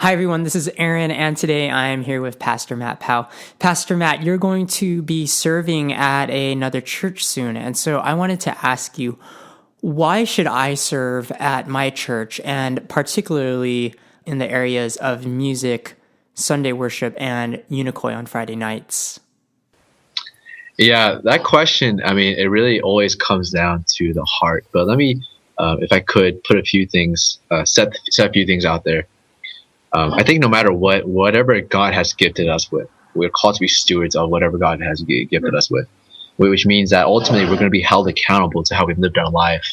Hi, everyone. This is Aaron, and today I am here with Pastor Matt Powell. Pastor Matt, you're going to be serving at another church soon, and so I wanted to ask you, why should I serve at my church, and particularly in the areas of music, Sunday worship, and Unicoi on Friday nights? Yeah, that question, I mean, it really always comes down to the heart. But let me, if I could, put a few things, set a few things out there. I think no matter whatever God has gifted us with, we're called to be stewards of whatever God has gifted us with, which means that ultimately we're going to be held accountable to how we've lived our life.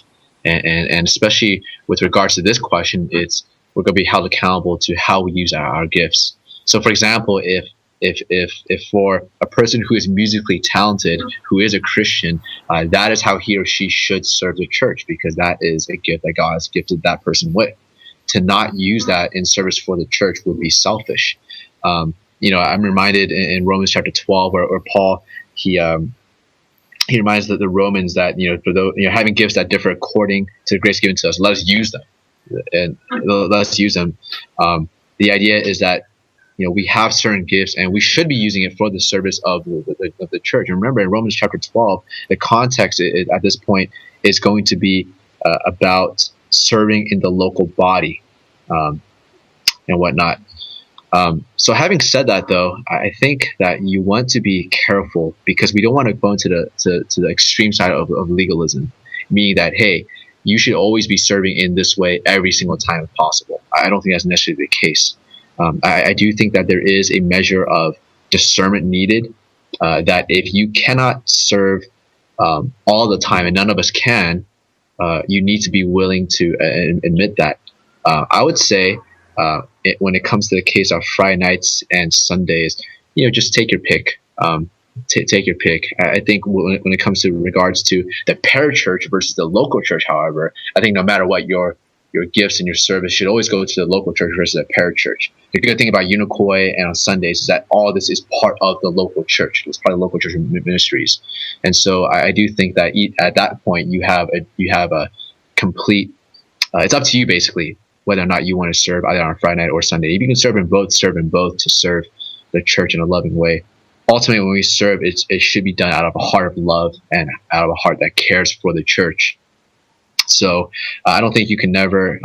And especially with regards to this question, we're going to be held accountable to how we use our gifts. So, for example, if for a person who is musically talented, who is a Christian, that is how he or she should serve the church, because that is a gift that God has gifted that person with. To not use that in service for the church would be selfish. I'm reminded in Romans chapter 12 where Paul, he reminds the Romans that, for those, having gifts that differ according to the grace given to us, let us use them. And let us use them. The idea is that, we have certain gifts and we should be using it for the service of the church. And remember, in Romans chapter 12, the context at this point is going to be about serving in the local body and whatnot. So having said that, though, I think that you want to be careful, because we don't want to go into the extreme side of legalism, meaning that, hey, you should always be serving in this way every single time if possible. I don't think that's necessarily the case. I do think that there is a measure of discernment needed, that if you cannot serve all the time, and none of us can, you need to be willing to admit that. I would say when it comes to the case of Friday nights and Sundays, just take your pick. Take your pick. I think when it comes to regards to the parachurch versus the local church, however, I think no matter what, your gifts and your service should always go to the local church versus the parachurch. The good thing about Unicoi and on Sundays is that all this is part of the local church. It's part of the local church ministries. And so I do think that at that point you have a complete, it's up to you basically whether or not you want to serve either on Friday night or Sunday. If you can serve in both to serve the church in a loving way. Ultimately, when we serve, it should be done out of a heart of love and out of a heart that cares for the church. So I don't think you can ever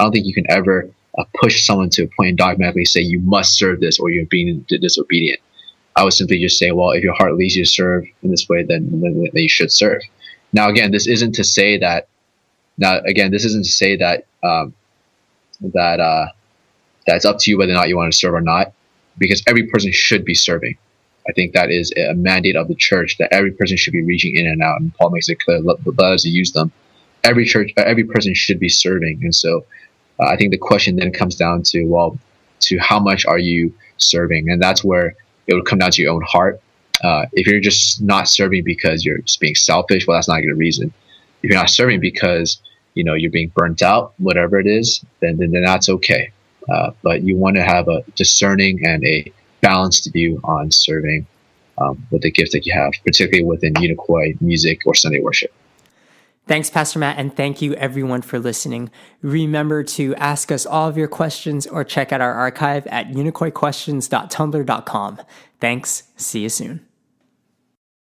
push someone to a point and dogmatically say you must serve this or you're being disobedient. I would simply just say, well, if your heart leads you to serve in this way, then you should serve. Now, again, this isn't to say that. That it's up to you whether or not you want to serve or not, because every person should be serving. I think that is a mandate of the church, that every person should be reaching in and out, and Paul makes it clear, let us use them. Every person should be serving, and so I think the question then comes down to how much are you serving, and that's where it would come down to your own heart. If you're just not serving because you're just being selfish, well, that's not a good reason. If you're not serving because you're being burnt out, whatever it is, then that's okay. But you want to have a discerning and a balanced view on serving with the gift that you have, particularly within Unicoi, music, or Sunday worship. Thanks, Pastor Matt, and thank you everyone for listening. Remember to ask us all of your questions or check out our archive at unicoiquestions.tumblr.com. Thanks. See you soon.